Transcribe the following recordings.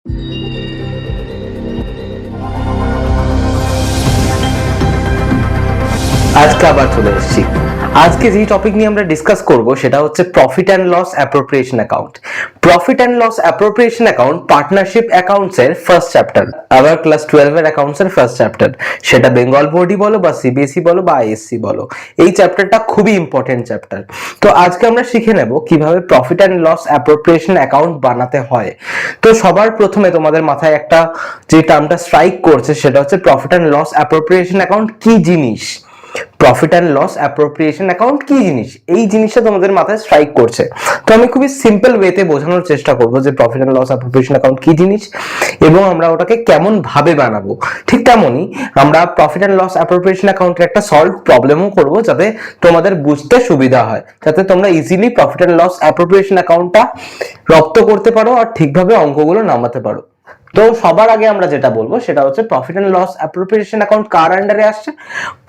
আজকে আবার চলে এসেছি। আজকে যে টপিক নিয়ে আমরা ডিসকাস করব সেটা হচ্ছে profit and loss appropriation account. Profit and loss appropriation account partnership accounts এর ফার্স্ট চ্যাপ্টার, আবার ক্লাস 12 এর অ্যাকাউন্টস এর ফার্স্ট চ্যাপ্টার। সেটা বেঙ্গল বোর্ডই বলো বা সিবিএসই বলো বা আইএসসি বলো, এই চ্যাপ্টারটা খুবই ইম্পর্টেন্ট চ্যাপ্টার। তো আজকে আমরা শিখে নেব কিভাবে profit and loss appropriation account বানাতে হয়। তো সবার প্রথমে তোমাদের মাথায় একটা যে টার্মটা স্ট্রাইক করছে সেটা হচ্ছে profit and loss appropriation account কি জিনিস। Profit and loss appropriation account কি জিনিস, এই জিনিসটা তোমাদের মাথায় স্ট্রাইক করছে। তো আমি খুবই সিম্পল ওয়েতে বোঝানোর চেষ্টা করবো যে profit and loss appropriation account কি জিনিস এবং আমরা ওটাকে কেমন ভাবে বানাবো। ঠিক তেমনই আমরা প্রফিট অ্যান্ড লস অ্যাপ্রোপ্রিয়েশন অ্যাকাউন্টের একটা সলভ প্রবলেমও করবো, যাতে তোমাদের বুঝতে সুবিধা হয়, যাতে তোমরা easily profit and loss appropriation অ্যাকাউন্টটা রপ্ত করতে পারো আর ঠিকভাবে অঙ্কগুলো নামাতে পারো। তো সবার আগে আমরা যেটা বলবো সেটা হচ্ছে profit and loss appropriation account কার আন্ডারে আসছে?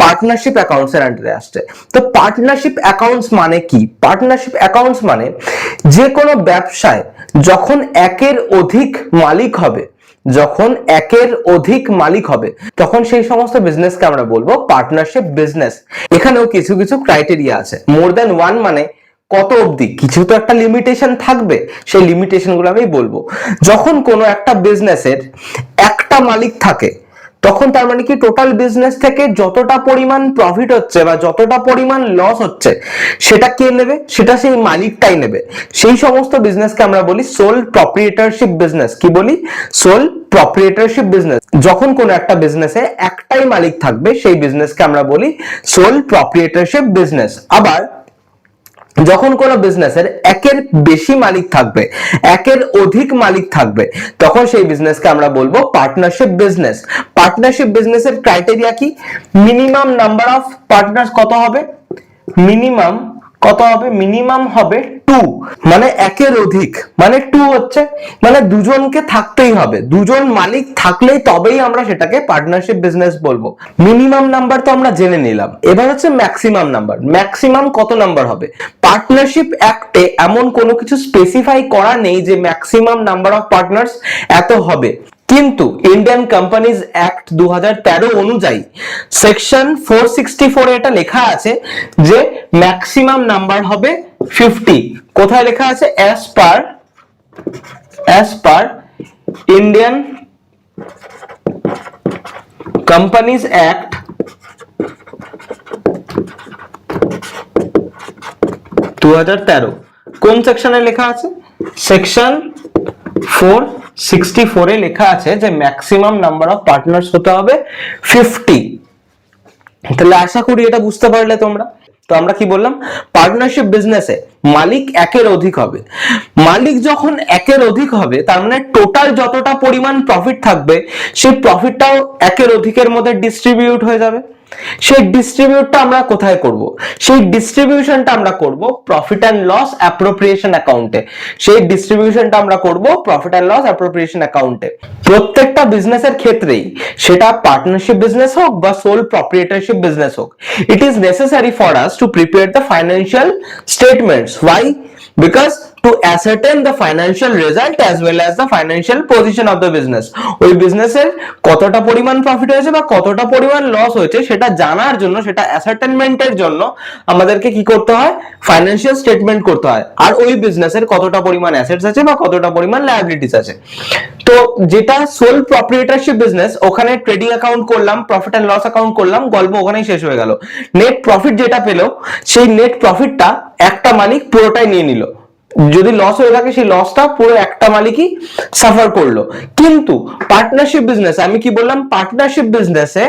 পার্টনারশিপ অ্যাকাউন্টস এর আন্ডারে আসছে। তো পার্টনারশিপ অ্যাকাউন্টস মানে কি? পার্টনারশিপ অ্যাকাউন্টস মানে যে কোনো ব্যবসায় যখন একের অধিক মালিক হবে, যখন একের অধিক মালিক হবে তখন সেই সমস্ত বিজনেসকে আমরা বলবো পার্টনারশিপ বিজনেস। এখানেও কিছু কিছু ক্রাইটেরিয়া আছে। মোর দ্যান ওয়ান মানে কত অবধি, কিছু তো একটা লিমিটেশন থাকবে, সেই লিমিটেশন গুলো আমি বলবো। যখন কোনো একটা বিজনেসের একটা মালিক থাকে তখন তার মানে কি টোটাল বিজনেস থেকে যতটা পরিমাণ প্রফিট হচ্ছে বা যতটা পরিমাণ লস হচ্ছে সেটা কে নেবে? সেটা সেই মালিকটাই নেবে। সেই সমস্ত বিজনেসকে আমরা বলি সোল প্রপ্রিয়েটরশিপ বিজনেস। কি বলি? Sole proprietorship business. যখন কোনো একটা বিজনেসে একটাই মালিক থাকবে সেই বিজনেসকে আমরা বলি সোল প্রপ্রিয়েটরশিপ বিজনেস। আবার যখন কোনো বিজনেসের একের বেশি মালিক থাকবে, একের অধিক মালিক থাকবে, তখন সেই বিজনেসকে আমরা বলবো পার্টনারশিপ বিজনেস। পার্টনারশিপ বিজনেসের ক্রাইটেরিয়া কি? মিনিমাম নাম্বার অফ পার্টনার্স কত হবে? মিনিমাম কত হবে? মিনিমাম হবে 2, মানে একের অধিক, মানে 2 হচ্ছে মানে দুজনকে থাকতেই হবে, দুজন মালিক থাকলেই তবেই আমরা সেটাকে পার্টনারশিপ বিজনেস বলবো। মিনিমাম নাম্বার তো আমরা জেনে নিলাম, এবার হচ্ছে ম্যাক্সিমাম নাম্বার। ম্যাক্সিমাম কত নাম্বার হবে? পার্টনারশিপ অ্যাক্টে এমন কোনো কিছু স্পেসিফাই করা নেই যে ম্যাক্সিমাম নাম্বার অফ পার্টনার্স এত হবে, কিন্তু ইন্ডিয়ান কোম্পানিজ অ্যাক্ট 2013 অনুযায়ী সেকশন 464 এ এটা লেখা আছে যে ম্যাক্সিমাম নাম্বার হবে 50। কোথায় লেখা আছে? as per Indian companies act 2013। কোন সেকশনে লেখা আছে? সেকশন 464 এ লেখা আছে যে ম্যাক্সিমাম নাম্বার অফ পার্টনার্স হতে হবে 50। তাহলে আশা করি এটা বুঝতে পারলে তোমরা। তো আমরা কি বললাম? পার্টনারশিপ বিজনেসে মালিক একের অধিক হবে। মালিক যখন একের অধিক হবে তার মানে টোটাল যতটা পরিমাণ প্রফিট থাকবে সেই প্রফিটটাও একের অধিকের মধ্যে ডিস্ট্রিবিউট হয়ে যাবে। সেই ডিস্ট্রিবিউটটা আমরা কোথায় করব? সেই ডিস্ট্রিবিউশনটা আমরা করব প্রফিট এন্ড লস অ্যাপ্রোপ্রিয়েশন অ্যাকাউন্টে। সেই ডিস্ট্রিবিউশনটা আমরা করব প্রফিট এন্ড লস অ্যাপ্রোপ্রিয়েশন অ্যাকাউন্টে। প্রত্যেকটা বিজনেসের ক্ষেত্রেই, সেটা পার্টনারশিপ বিজনেস হোক বা সোল প্রপ্রিয়েটরশিপ বিজনেস হোক, it is necessary for us to prepare the financial statements. Why? Because to ascertain the financial result as well as the financial position of the business. ওই বিজনেসের কতটা পরিমাণ profit হয়েছে বা কতটা পরিমাণ লস হয়েছে সেটা জানার জন্য, সেটা অ্যাসার্টেনমেন্টের জন্য আমাদেরকে কি করতে হয়? ফাইন্যান্সিয়াল স্টেটমেন্ট করতে হয়। আর ওই বিজনেসের কতটা পরিমাণ অ্যাসেটস আছে বা কতটা পরিমাণ লায়াবিলিটিস আছে। তো যেটা সোল প্রপ্রিয়েটরশিপ বিজনেস, ওখানে ট্রেডিং অ্যাকাউন্ট করলাম, প্রফিট এন্ড লস অ্যাকাউন্ট করলাম, গল্প ওখানেই শেষ হয়ে গেল। নেট প্রফিট যেটা পেলো সেই নেট প্রফিটটা একটা মালিক পুরোটাই নিয়ে নিল। যদি লস হয়ে থাকে সেই লসটা পুরো একটা মালিকই সাফার করলো। কিন্তু পার্টনারশিপ বিজনেস, আমি কি বললাম? পার্টনারশিপ বিজনেসে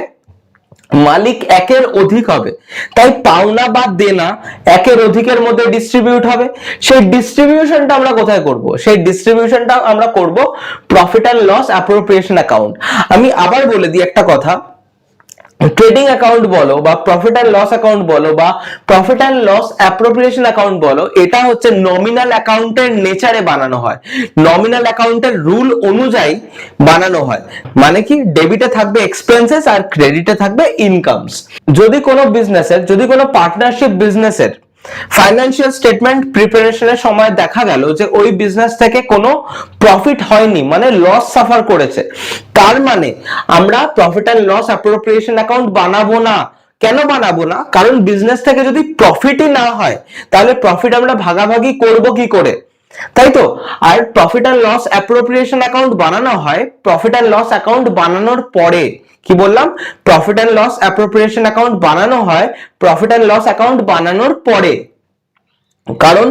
মালিক একের অধিক হবে, তাই পাওনা বা দেনা একের অধিকের মধ্যে ডিস্ট্রিবিউট হবে। সেই ডিস্ট্রিবিউশনটা আমরা কোথায় করব? সেই ডিস্ট্রিবিউশনটা আমরা করব profit and loss appropriation account. আমি আবার বলে দিই একটা কথা, ট্রেডিং অ্যাকাউন্ট বলো বা প্রফিট এন্ড লস অ্যাকাউন্ট বলো বা profit and loss appropriation account বলো, এটা হচ্ছে নমিনাল অ্যাকাউন্টের নেচারে বানানো হয়, নমিনাল অ্যাকাউন্টের রুল অনুযায়ী বানানো হয়। মানে কি? ডেবিটে থাকবে এক্সপেন্সেস আর ক্রেডিটে থাকবে ইনকামস। যদি কোনো বিজনেসের, যদি কোনো পার্টনারশিপ বিজনেসের ফাইন্যান্সিয়াল স্টেটমেন্ট প্রিপারেশনের সময় দেখা গেল যে ওই বিজনেস থেকে কোনো প্রফিট হয়নি, মানে লস সাফার করেছে, তার মানে আমরা profit and loss appropriation account বানাবো না। কেন বানাবো না? কারণ বিজনেস থেকে যদি প্রফিটই না হয় তাহলে প্রফিট আমরা ভাগাভাগি করব কি করে, তাই তো? আর profit and loss appropriation account বানানো হয় প্রফিট অ্যান্ড লস অ্যাকাউন্ট বানানোর পরে। কি বললাম? Profit and loss appropriation account বানানো হয় প্রফিট অ্যান্ড লস অ্যাকাউন্ট বানানোর পরে, কারণ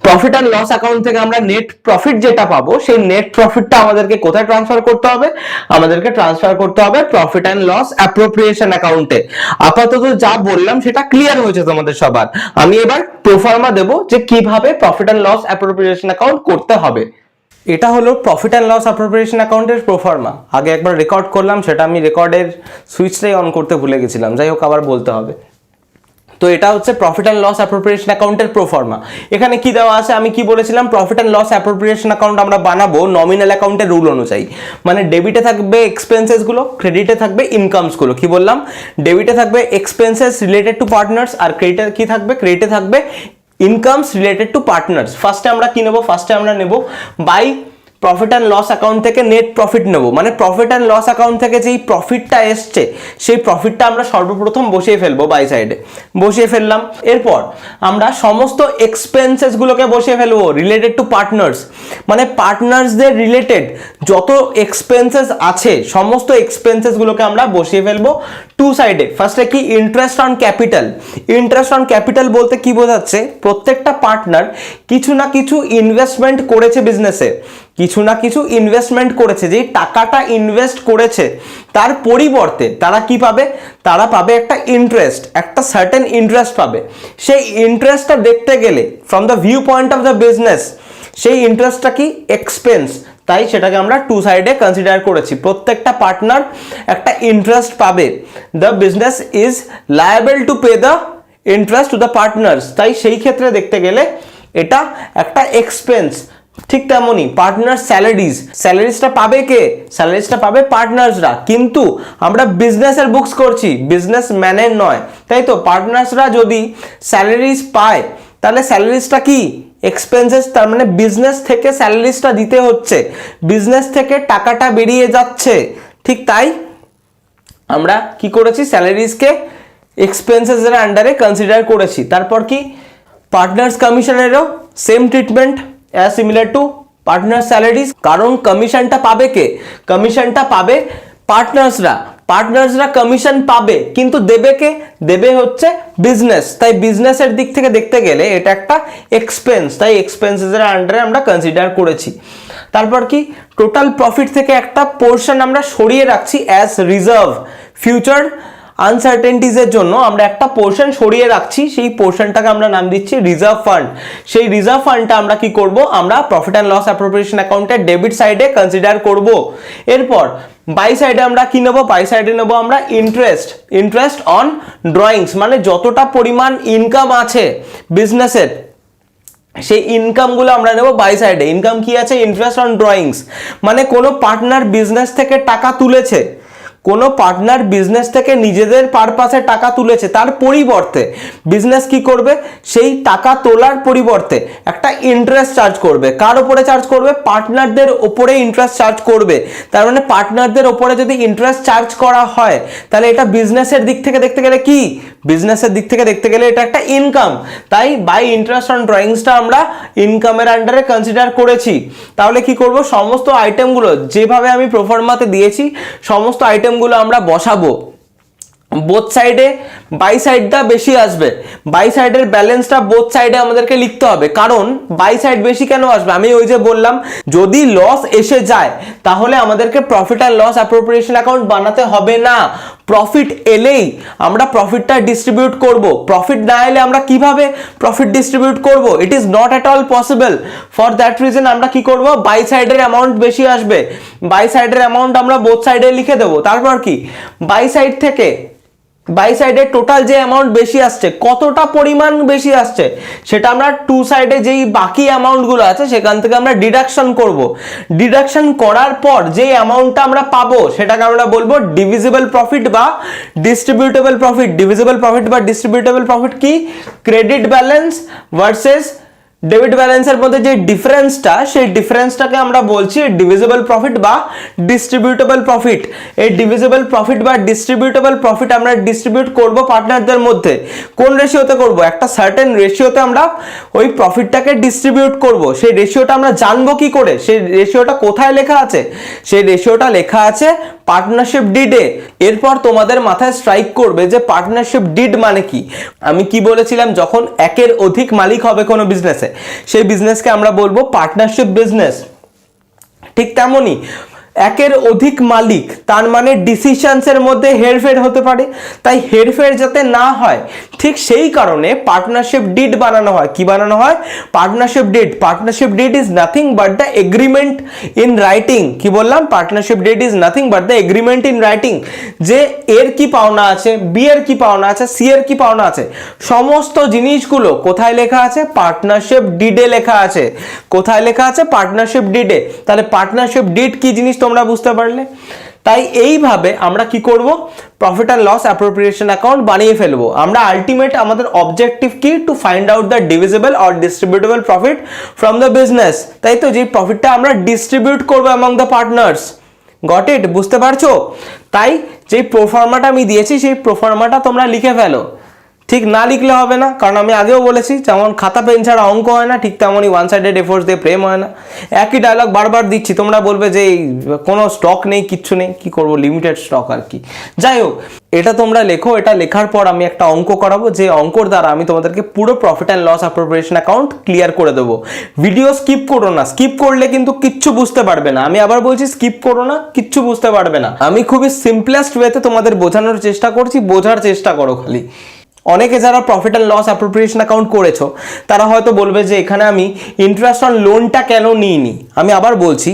প্রফিট অ্যান্ড লস অ্যাকাউন্ট থেকে আমরা নেট প্রফিট যেটা পাবো সেই নেট প্রফিটটা আমাদেরকে কোথায় ট্রান্সফার করতে হবে? আমাদেরকে ট্রান্সফার করতে হবে প্রফিট অ্যান্ড লস অ্যাপ্রোপ্রিয়েশন অ্যাকাউন্টে। আপাতত যা বললাম সেটা ক্লিয়ার হয়েছে তোমাদের সবার। আমি এবার প্রোফার্মা দেব যে কিভাবে profit and loss appropriation account করতে হবে। এটা হলো প্রফিট অ্যান্ড লস অ্যাপ্রোপ্রিয়েশন অ্যাকাউন্টের প্রোফার্মা। আগে একবার রেকর্ড করলাম, সেটা আমি রেকর্ডের সুইচটাই অন করতে ভুলে গেছিলাম, যাই হোক আবার বলতে হবে। তো এটা হচ্ছে প্রফিট অ্যান্ড লস অ্যাপ্রোপ্রিয়েশন অ্যাকাউন্টের প্রোফার্মা। এখানে কি দেওয়া আছে? আমি কি বলেছিলাম? Profit and loss appropriation account আমরা বানাবো নমিনাল অ্যাকাউন্টের রুল অনুযায়ী, মানে ডেবিটে থাকবে এক্সপেন্সেস গুলো, ক্রেডিটে থাকবে ইনকামস গুলো। কি বললাম? ডেবিটে থাকবে এক্সপেন্সেস রিলেটেড টু পার্টনার্স, আর ক্রেডিটে কি থাকবে? ক্রেডিটে থাকবে ইনকামস রিলেটেড টু পার্টনার্স। ফার্স্টে আমরা কি নেব? ফার্স্টে আমরা নেব by profit and loss account থেকে নেট প্রফিট নেব, মানে প্রফিট অ্যান্ড লস অ্যাকাউন্ট থেকে যেই প্রফিটটা এসছে সেই প্রফিটটা আমরা সর্বপ্রথম বসিয়ে ফেলবো বাই সাইডে, বসিয়ে ফেললাম। এরপর আমরা সমস্ত এক্সপেন্সেস গুলোকে বসিয়ে ফেলবো রিলেটেড টু পার্টনার্স, মানে পার্টনার্সদের রিলেটেড যত এক্সপেন্সেস আছে সমস্ত এক্সপেন্সেস গুলোকে আমরা বসিয়ে ফেলবো টু সাইডে। ফার্স্টে কি? Interest on capital. Interest on capital বলতে কি বোঝাচ্ছে? প্রত্যেকটা পার্টনার কিছু না কিছু ইনভেস্টমেন্ট করেছে বিজনেসে, কিছু না কিছু ইনভেস্টমেন্ট করেছে, যেই টাকাটা ইনভেস্ট করেছে তার পরিবর্তে তারা কি পাবে? তারা পাবে একটা ইন্টারেস্ট, একটা সার্টেন ইন্টারেস্ট পাবে। সেই ইন্টারেস্টটা দেখতে গেলে from the view point of the business সেই ইন্টারেস্টটা কি? এক্সপেন্স, তাই সেটাকে আমরা টু সাইডে কনসিডার করেছি। প্রত্যেকটা পার্টনার একটা ইন্টারেস্ট পাবে, the business is liable to pay the interest to the partners, তাই সেই ক্ষেত্রে দেখতে গেলে এটা একটা এক্সপেন্স। ঠিক তেমনই পার্টনার স্যালারিজটা পাবে কে? স্যালারিজটা পাবে পার্টনার্সরা, কিন্তু আমরা বিজনেসের বুকস করছি, বিজনেস ম্যানের নয়, তাই তো? পার্টনার্সরা যদি স্যালারিজ পায় তাহলে স্যালারিজটা কি? এক্সপেন্সেস, তার মানে বিজনেস থেকে স্যালারিজটা দিতে হচ্ছে, বিজনেস থেকে টাকাটা বেরিয়ে যাচ্ছে। ঠিক তাই আমরা কি করেছি? স্যালারিজকে এক্সপেন্সেস এর আন্ডারে কনসিডার করেছি। তারপর কি? পার্টনার্স কমিশনেরও same treatment as similar to partner salaries, কারণ কমিশনটা পাবে কে? কমিশনটা পাবে পার্টনার্সরা, পার্টনার্সরা কমিশন পাবে, কিন্তু দেবে কে? দেবে হচ্ছে বিজনেস, তাই বিজনেসের দিক থেকে দেখতে গেলে এটা একটা এক্সপেন্স, তাই এক্সপেন্সেসের আন্ডারে আমরা কনসিডার করেছি। তারপর কি? টোটাল প্রফিট থেকে একটা পোর্শন আমরা সরিয়ে রাখছি অ্যাজ রিজার্ভ, ফিউচার আনসার্টেনটিজ এর জন্য আমরা একটা পোর্শন সরিয়ে রাখছি, সেই পোর্শনটাকে আমরা নাম দিচ্ছি রিজার্ভ ফান্ড। সেই রিজার্ভ ফান্ডটা আমরা কি করব? আমরা প্রফিট অ্যান্ড লস অ্যাপ্রোপ্রিয়েশন অ্যাকাউন্টের ডেবিট সাইডে কনসিডার করব। এরপর বাই সাইডে আমরা কি নেব? বাই সাইডে নেব আমরা ইন্টারেস্ট অন ড্রয়িংস, মানে যতটা পরিমাণ ইনকাম আছে বিজনেসের সেই ইনকামগুলো আমরা নেব বাই সাইডে। ইনকাম কি আছে? ইন্টারেস্ট অন ড্রয়িংস, মানে কোনো পার্টনার বিজনেস থেকে টাকা তুলেছে, কোনো পার্টনার বিজনেস থেকে নিজেদের পারপাসে টাকা তুলেছে, তার পরিবর্তে বিজনেস কি করবে? সেই টাকা তোলার পরিবর্তে একটা ইন্টারেস্ট চার্জ করবে। কার উপরে চার্জ করবে? পার্টনারদের উপরে ইন্টারেস্ট চার্জ করবে। তার মানে পার্টনারদের উপরে যদি ইন্টারেস্ট চার্জ করা হয় তাহলে এটা বিজনেসের দিক থেকে দেখতে গেলে কি? বিজনেসের দিক থেকে দেখতে গেলে এটা একটা ইনকাম, তাই বাই ইন্টারেস্ট অন ড্রয়িংসটা আমরা ইনকামের আন্ডারে কনসিডার করেছি। তাহলে কি করব? সমস্ত আইটেমগুলো যেভাবে আমি প্রোফার্মাতে দিয়েছি সমস্ত আইটেমগুলো আমরা বসাবো বোথ সাইডে। বাই সাইডটা বেশি আসবে, বাই সাইডের ব্যালেন্সটা বোথ সাইডে আমাদেরকে লিখতে হবে। কারণ বাই সাইড বেশি কেন আসবে? আমি ওই যে বললাম, যদি লস এসে যায় তাহলে আমাদেরকে profit and loss appropriation account বানাতে হবে না। প্রফিট এলেই আমরা প্রফিটটা ডিস্ট্রিবিউট করব, প্রফিট না এলে আমরা কিভাবে প্রফিট ডিস্ট্রিবিউট করব? It is not at all possible. For that reason আমরা কি করব? বাই সাইডের অ্যামাউন্ট বেশি আসবে, বাই সাইডের অ্যামাউন্ট আমরা বোথ সাইডে লিখে দেবো। তারপর কি? বাই সাইড থেকে বাই সাইডে টোটাল যে অ্যামাউন্ট বেশি আসছে, কতটা পরিমাণ বেশি আসছে সেটা আমরা টু সাইডে যেই বাকি অ্যামাউন্টগুলো আছে সেখান থেকে আমরা ডিডাকশন করব। ডিডাকশন করার পর যে অ্যামাউন্টটা আমরা পাবো সেটাকে আমরা বলবো ডিভিজিবল প্রফিট বা ডিস্ট্রিবিউটেবল প্রফিট। ডিভিজিবল প্রফিট বা ডিস্ট্রিবিউটেবল প্রফিট কি? ক্রেডিট ব্যালেন্স ভার্সেস ডেবিট ব্যালেন্সের মধ্যে যে ডিফারেন্সটা, সেই ডিফারেন্সটাকে আমরা বলছি ডিভিজিবল প্রফিট বা ডিস্ট্রিবিউটেবল প্রফিট। এই ডিভিজিবল প্রফিট বা ডিস্ট্রিবিউটেবল প্রফিট আমরা ডিস্ট্রিবিউট করব পার্টনারদের মধ্যে। কোন রেশিওতে করব? একটা সার্টেন রেশিওতে আমরা ওই প্রফিটটাকে ডিস্ট্রিবিউট করব। সেই রেশিওটা আমরা জানবো কি করে? সেই রেশিওটা কোথায় লেখা আছে? সেই রেশিওটা লেখা আছে পার্টনারশিপ ডিডে। এরপর তোমাদের মাথায় স্ট্রাইক করবে যে পার্টনারশিপ ডিড মানে কি। আমি কি বলেছিলাম? যখন একের অধিক মালিক হবে কোনো বিজনেসে, সেই বিজনেসকে আমরা বলবো পার্টনারশিপ বিজনেস। ঠিক তেমনই একের অধিক মালিক, তার মানে ডিসিশনসের মধ্যে হেরফের হতে পারে। তাই হেরফের যাতে না হয়, ঠিক সেই কারণে পার্টনারশিপ ডিড বানানো হয়। কি বানানো হয়? Partnership did. Partnership did is nothing but the agreement in writing. কি বললাম? Partnership did is nothing but the agreement in writing. যে এর কি পাওনা আছে, বি এর কি পাওনা আছে, সি এর কি পাওনা আছে, সমস্ত জিনিসগুলো কোথায় লেখা আছে? পার্টনারশিপ ডিডে লেখা আছে। কোথায় লেখা আছে? পার্টনারশিপ ডিডে। তাহলে পার্টনারশিপ ডিড কি জিনিস তোমরা বুঝতে পারলে। তাই এইভাবে আমরা কি করব? Profit and loss appropriation account বানিয়ে ফেলবো। আমরা আলটিমেট আমাদের অবজেক্টিভ কি? To find out the divisible or distributable profit from the business. তাই তো, যে প্রফিটটা আমরা ডিস্ট্রিবিউট করবো among the partners. Got it? বুঝতে পারছো? তাই যেই প্রোফর্মাটা আমি দিয়েছি সেই প্রোফর্মাটা তোমরা লিখে ফেলো। ঠিক না লিখলে হবে না, কারণ আমি আগেও বলেছি যেমন খাতা পেন ছাড়া অঙ্ক হয় না, ঠিক তেমনই ওয়ান সাইডেড এফোর্টস দিয়ে প্রেম হয় না। একই ডায়লগ বারবার দিচ্ছি, তোমরা বলবে যে কোনো স্টক নেই, কিচ্ছু নেই, কি করব, লিমিটেড স্টক আর কি। যাই হোক, এটা তোমরা লেখো। এটা লেখার পর আমি একটা অঙ্ক করাবো, যে অঙ্কর দ্বারা আমি তোমাদেরকে পুরো profit and loss appropriation account clear করে দেবো। ভিডিও স্কিপ করো না, স্কিপ করলে কিন্তু কিচ্ছু বুঝতে পারবে না। আমি আবার বলছি, স্কিপ করো না, কিচ্ছু বুঝতে পারবে না। আমি খুবই সিম্পলেস্ট ওয়েতে তোমাদের বোঝানোর চেষ্টা করছি, বোঝার চেষ্টা করো খালি। অনেকে যারা profit and loss appropriation account করেছো তারা হয়তো বলবে যে এখানে আমি ইন্টারেস্ট অন লোনটা কেন নিইনি। আমি আবার বলছি,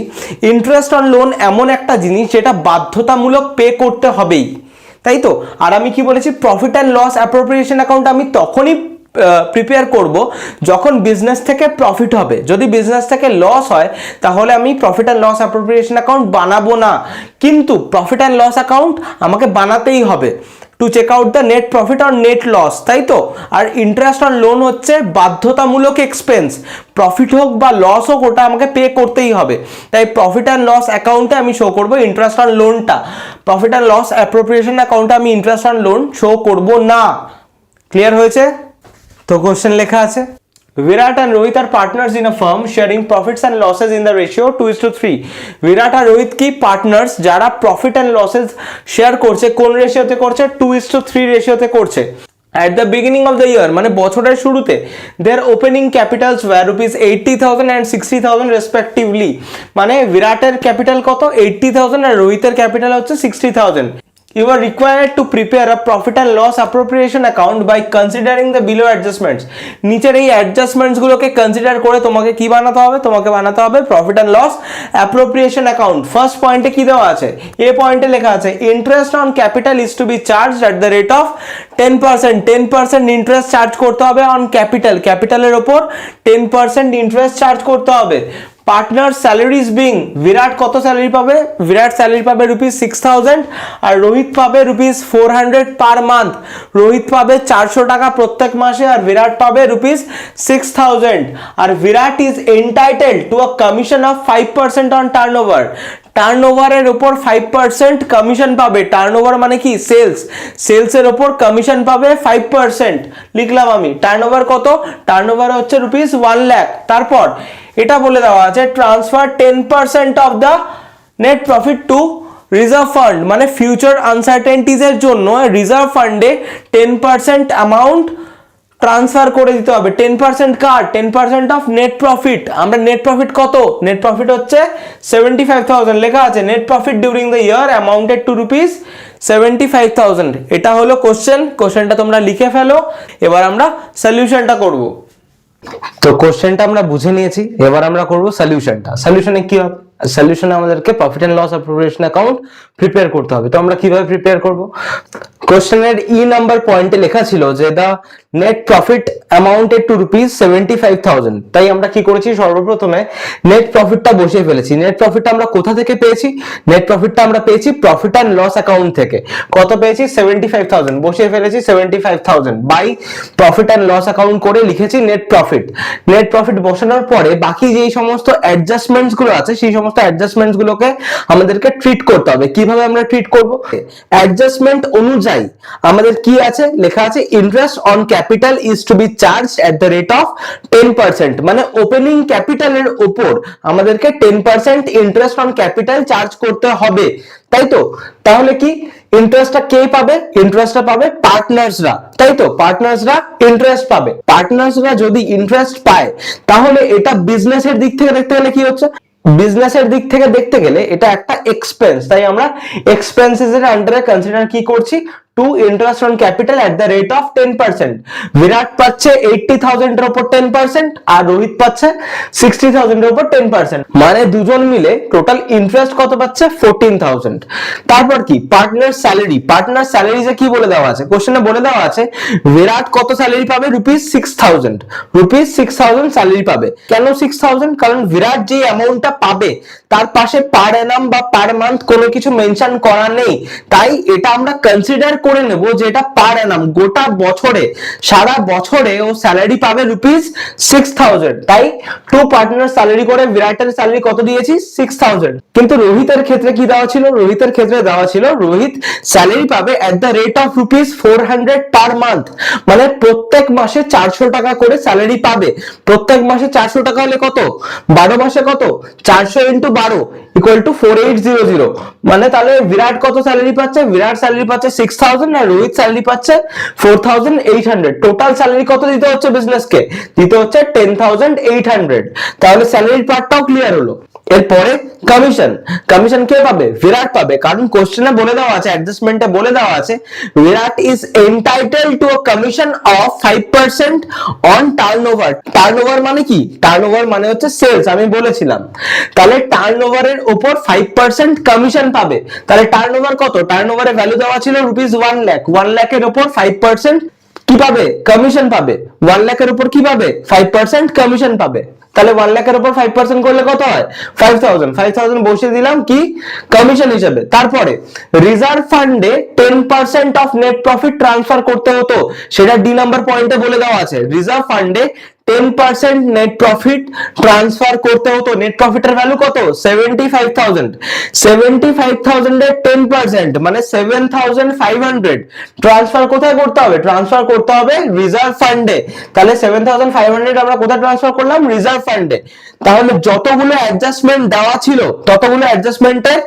ইন্টারেস্ট অন লোন এমন একটা জিনিস যেটা বাধ্যতামূলক পে করতে হবেই, তাই তো। আর আমি কি বলেছি? Profit and loss appropriation account আমি তখনই প্রিপেয়ার করব যখন বিজনেস থেকে প্রফিট হবে। যদি বিজনেস থেকে লস হয় তাহলে আমি profit and loss appropriation account বানাবো না। কিন্তু প্রফিট অ্যান্ড লস অ্যাকাউন্ট আমাকে বানাতেই হবে to check out the net profit or net loss, তাই তো। আর ইন্টারেস্ট অন লোন হচ্ছে বাধ্যতামূলক এক্সপেন্স, প্রফিট হোক বা লস হোক ওটা আমাকে পে করতেই হবে। তাই প্রফিট অ্যান্ড লস অ্যাকাউন্টে আমি শো করবো ইন্টারেস্ট অন লোনটা, প্রফিট অ্যান্ড লস অ্যাপ্রোপ্রিয়েশন অ্যাকাউন্টে আমি ইন্টারেস্ট অন লোন শো করবো না। ক্লিয়ার হয়েছে? তো কোশ্চেন লেখা আছে, Virat and Rohit are partners in a firm sharing profits and losses in the ratio 2:3. Virat আর রোহিত কি পার্টনার্স যারা প্রফিট এন্ড লসেস শেয়ার করছে। কোন রেশিওতে করছে? 2:3 রেশিওতে করছে। At the beginning of the year, মানে বছরের শুরুতে, their opening capitals were rupees 80,000 and 60,000 respectively. মানে বিরাটের ক্যাপিটাল কত? 80,000 আর রোহিতের ক্যাপিটাল হচ্ছে 60,000. You are required to prepare a profit and loss appropriation account by considering the below adjustments. নিচের এই অ্যাডজাস্টমেন্টস গুলোকে কনসিডার করে তোমাকে কি বানাতে হবে? তোমাকে বানাতে হবে profit and loss appropriation account. First পয়েন্টে কি দেওয়া আছে? এ পয়েন্টে লেখা আছে interest on capital is to be charged at the rate of 10%। 10% interest charge করতে হবে অন ক্যাপিটাল, ক্যাপিটালের ওপর 10% ইন্টারেস্ট চার্জ করতে হবে। পার্টনার স্যালারিজ বিং, বিরাট কত স্যালারি পাবে? বিরাট স্যালারি পাবে রুপিস 6,000 আর রোহিত পাবে রুপিস 400 পার মান্থ। রোহিত পাবে 400 টাকা প্রত্যেক মাসে আর বিরাট পাবে রুপিস 6,000। আর Virat is entitled to a commission of 5% on turnover. টার্নওভারের উপর 5% কমিশন পাবে। টার্নওভার মানে কি? সেলস। সেলসের উপর কমিশন পাবে 5%। লিখলাম আমি। টার্নওভার কত? টার্নওভার হচ্ছে রুপিস 1 লাখ। তারপর এটা বলে দেওয়া আছে transfer 10% of the net profit to reserve fund, মানে ফিউচার আনসার্টেনটিজ এর জন্য রিজার্ভ ফান্ডে 10% অ্যামাউন্ট ট্রান্সফার করে দিতে হবে। 10% কার? 10% অফ নেট প্রফিট। আমরা নেট প্রফিট কত? নেট প্রফিট হচ্ছে 75,000 লেখা আছে। Net profit during the year amounted to rupees 75,000। এটা হলো কোশ্চেন। কোশ্চেনটা তোমরা লিখে ফেলো। এবার আমরা সলিউশনটা করব। তো কোশ্চেনটা আমরা বুঝে নিয়েছি, এবার আমরা করব সলিউশনটা। সলিউশনে কি হবে? সলিউশনে আমাদেরকে profit and loss appropriation account prepare করতে হবে। তো আমরা কিভাবে প্রিপেয়ার করব? কোশ্চেনের ই নাম্বার পয়েন্টে লেখা ছিল যে দা নেট প্রফিট অ্যামাউন্টেড টু ₹75,000। তাই আমরা কি করেছি, সর্বপ্রথমে নেট প্রফিটটা বসিয়ে ফেলেছি। নেট প্রফিটটা আমরা কোথা থেকে পেয়েছি? নেট প্রফিটটা আমরা পেয়েছি প্রফিট এন্ড লস অ্যাকাউন্ট থেকে। কত পেয়েছি? 75,000 বসিয়ে ফেলেছি। 75,000 by profit and loss account করে লিখেছি নেট প্রফিট। নেট প্রফিট বসানোর পরে বাকি যেই সমস্ত অ্যাডজাস্টমেন্টস গুলো আছে সেই সমস্ত অ্যাডজাস্টমেন্টস গুলোকে আমাদেরকে ট্রিট করতে হবে। কিভাবে আমরা ট্রিট করব? অ্যাডজাস্টমেন্ট অনুযায়ী আমাদের কি আছে, লেখা আছে interest on capital is to be charged at the rate of 10%। মানে ওপেনিং ক্যাপিটালের উপর আমাদেরকে 10% ইন্টারেস্ট অন ক্যাপিটাল চার্জ করতে হবে, তাই তো? তাহলে কি ইন্টারেস্টটা কে পাবে? ইন্টারেস্টটা পাবে পার্টনার্সরা, তাই তো? পার্টনার্সরা ইন্টারেস্ট পাবে। পার্টনার্সরা যদি ইন্টারেস্ট পায় তাহলে এটা বিজনেসের দিক থেকে দেখতে গেলে কি হচ্ছে, বিজনেসের দিক থেকে দেখতে গেলে এটা একটা এক্সপেন্স। তাই আমরা এক্সপেন্সেস এর আন্ডারে কনসিডার কি করছি, to interest on capital at the rate of 10%। বিরাট পাচ্ছে 80,000 এর উপর 10% আর রোহিত পাচ্ছে 60,000 এর উপর 10%। মানে দুজন মিলে টোটাল ইন্টারেস্ট কত পাচ্ছে? 14,000। তারপর কি পার্টনার স্যালারি। পার্টনার স্যালারি যে কি বলে দেওয়া আছে, কোশ্চেনে বলে দেওয়া আছে বিরাট কত স্যালারি পাবে? ₹6,000। ₹6,000 স্যালারি পাবে। কেন 6,000? কারণ বিরাট যে অ্যামাউন্টটা পাবে তার পাশে পার অ্যানাম বা পার মান্থ কোনো কিছু মেনশন করা নেই। তাই এটা আমরা কনসিডার করে নেব যে এটা পার অ্যানাম, গোটা বছরে, সারা বছরে ও স্যালারি পাবে ₹6,000। তাই টু পার্টনার স্যালারি করে বিরাটের স্যালারি কত দিয়েছি? 6,000। কিন্তু রোহিতের ক্ষেত্রে কি দেওয়া ছিল? রোহিতের ক্ষেত্রে দেওয়া ছিল রোহিত স্যালারি পাবে এট the rate of ₹400 per month. মানে প্রত্যেক মাসে 400 টাকা করে স্যালারি পাবে। প্রত্যেক মাসে 400 টাকা হলে কত? 12 মাসে কত? 400 × 12 ইকুয়াল টু 4800। মানে তাহলে বিরাট কত স্যালারি পাচ্ছে? বিরাট স্যালারি পাচ্ছে 6,000 আর রোহিত স্যালারি পাচ্ছে 4,800। টোটাল স্যালারি কত দিতে হচ্ছে বিজনেসকে? দিতে হচ্ছে 10,800। তাহলে স্যালারির পার্টটাও ক্লিয়ার হলো। এরপরে কমিশন। কমিশন কে পাবে? বিরাট পাবে। কারণ কোশ্চেনে বলে দেওয়া আছে, অ্যাডজাস্টমেন্টে বলে দেওয়া আছে Virat is entitled to a commission of 5% on turnover. Turnover মানে কি? টার্নওভার মানে হচ্ছে সেলস, আমি বলেছিলাম। তাহলে টার্নওভারের উপর 5% কমিশন পাবে। তাহলে টার্নওভার কত? টার্নওভারের ভ্যালু দেওয়া ছিল ₹1 লাখ। 1 লাখের উপর 5% কি পাবে? কমিশন পাবে। 1 লাখের উপর কি পাবে? 5% কমিশন পাবে। তাহলে 1 লাখের উপর 5% করলে কত হয়? 5,000। 5,000 বসিয়ে দিলাম কি কমিশন হিসেবে। তারপরে রিজার্ভ ফান্ডে 10% অফ নেট প্রফিট ট্রান্সফার করতে হতো, সেটা ডি নাম্বার পয়েন্টে বলে দেওয়া আছে। রিজার্ভ ফান্ডে 10% নেট প্রফিট ট্রান্সফার করতে হতো। নেট প্রফিটের ভ্যালু কত? 75,000। 75,000 এর 10% মানে 7,500 ট্রান্সফার কোথায় করতে হবে? ট্রান্সফার করতে হবে রিজার্ভ ফান্ডে। তাহলে 7,500 আমরা কোথায় ট্রান্সফার করলাম? রিজার্ভ ফান্ডে। তাহলে যতগুলো অ্যাডজাস্টমেন্ট দেওয়া ছিল ততগুলো অ্যাডজাস্টমেন্টের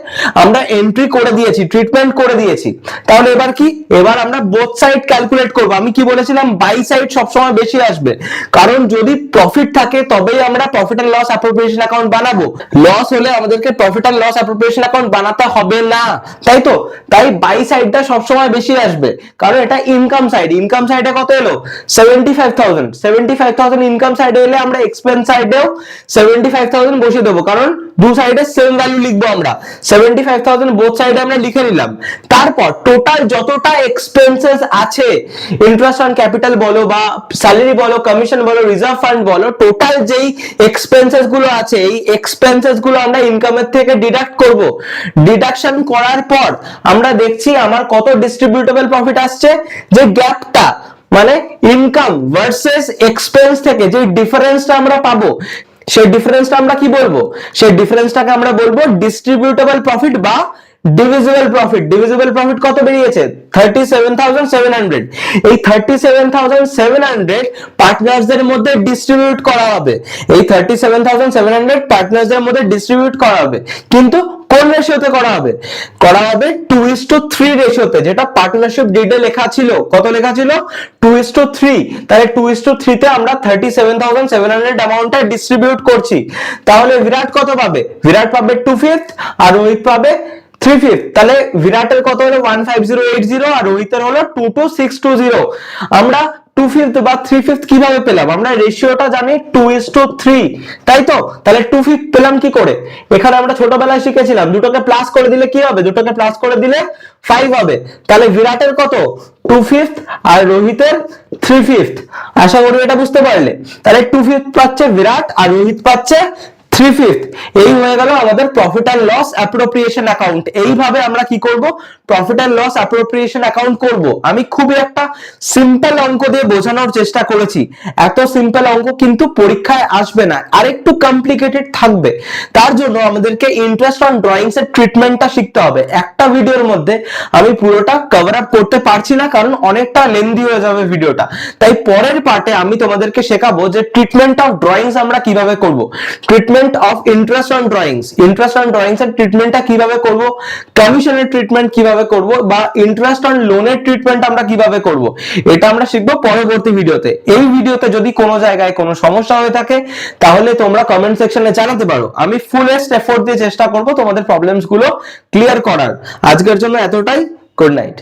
আমরা এন্ট্রি করে দিয়েছি, ট্রিটমেন্ট করে দিয়েছি। তাহলে এবার কি? এবার আমরা বোথ সাইড ক্যালকুলেট করব। আমি কি বলেছিলাম? বাই সাইড সবসময় বেশি আসবে, কারণ যদি প্রফিট থাকে তবেই আমরা profit and loss appropriation account বানাবো। লস হলে আমাদেরকে profit and loss appropriation account বানাতে হবে না, তাই তো? তাই বাই সাইডটা সবসময় বেশি আসবে, কারণ এটা ইনকাম সাইড। ইনকাম সাইডে কত এলো? 75,000। 75,000 ইনকাম সাইডে এলে আমরা এক্সপেন্স সাইডেও 75,000 বসিয়ে দেবো, কারণ দু সাইডে সেম ভ্যালু লিখবো আমরা। 75,000 বোথ সাইডে আমরা লিখে নিলাম। তারপর টোটাল যতটা এক্সপেন্সেস আছে, ইন্টারেস্ট অন ক্যাপিটাল বলো বা স্যালারি বলো, কমিশন বলো, রিজার্ভ ফান্ড বলো, টোটাল যেই এক্সপেন্সেস গুলো আছে এই এক্সপেন্সেস গুলো আমরা ইনকামের থেকে ডিডাক্ট করব। ডিডাকশন করার পর আমরা দেখছি আমার কত ডিস্ট্রিবিউটেবল প্রফিট আসছে। যে গ্যাপটা মানে ইনকাম ভার্সেস এক্সপেন্স থেকে যে ডিফারেন্সটা আমরা পাবো, সেই ডিফারেন্সটা আমরা কি বলবো? সেই ডিফারেন্সটাকে আমরা বলবো ডিস্ট্রিবিউটেবল প্রফিট বা ডিভিজিবল প্রফিট। ডিভিজিবল প্রফিট কত বেরিয়েছে? 37,700। এই 37,700 পার্টনারদের মধ্যে ডিস্ট্রিবিউট করা হবে। এই 37,700 পার্টনারদের মধ্যে ডিস্ট্রিবিউট করা হবে, কিন্তু কোন রেশিওতে করা হবে? করা হবে 2:3 রেশিওতে, যেটা পার্টনারশিপ ডিডে লেখা ছিল। কত লেখা ছিল? 2:3। তাহলে 2:3 তে আমরা 37,700 অ্যামাউন্টটা ডিস্ট্রিবিউট করছি। তাহলে বিরাট কত পাবে? বিরাট পাবে 2/5 আর রোহিত পাবে 3/5। তাহলে বিরাটের কত হলো? 15080 আর রোহিতের হলো 22620। আমরা 2/5 বা 3/5 কিভাবে পেলাম? আমরা রেশিওটা জানি 2:3, তাই তো? তাহলে 2/5 পেলাম কি করে? এখানে আমরা ছোটবেলায় শিখেছিলাম দুটোকে প্লাস করে দিলে কি হবে? দুটোকে প্লাস করে দিলে 5 হবে। তাহলে বিরাটের কত? 2/5 আর রোহিতের 3/5। আশা করি এটা বুঝতে পারলে। তাহলে 2/5 পাচ্ছে বিরাট আর রোহিত পাচ্ছে 3/5। এই হয়ে গেল আমাদের profit and loss appropriation account. এইভাবে আমরা কি করব? Profit and loss appropriation account করব। আমি খুবই একটা সিম্পল অঙ্ক দিয়ে বোঝানোর চেষ্টা করেছি। এত সিম্পল অঙ্ক কিন্তু পরীক্ষায় আসবে না, আরেকটু কমপ্লিকেটেড থাকবে। তার জন্য আমাদেরকে ইন্টারেস্ট অন ড্রয়িংস এর ট্রিটমেন্টটা শিখতে হবে। একটা ভিডিওর মধ্যে আমি পুরোটা কভার আপ করতে পারছি না, কারণ অনেকটা লেন্দি হয়ে যাবে ভিডিওটা। তাই পরের পার্টে আমি তোমাদেরকে শেখাবো যে ট্রিটমেন্ট অফ ড্রয়িংস আমরা কিভাবে করব, treatment of interest on drawings, interest on drawings এর ট্রিটমেন্টটা কিভাবে করব, কমিশনের ট্রিটমেন্ট কিভাবে করব, বা ইন্টারেস্ট অন লোনের ট্রিটমেন্ট আমরা কিভাবে করব, এটা আমরা শিখবো পরবর্তী ভিডিওতে। এই ভিডিওতে যদি কোনো জায়গায় কোনো সমস্যা হয়ে থাকে তাহলে তোমরা কমেন্ট সেকশনে জানাতে পারো। আমি ফুলেস্ট এফোর্ট দিয়ে চেষ্টা করব তোমাদের প্রবলেমস গুলো ক্লিয়ার করার। আজকের জন্য এতটাই। Good night.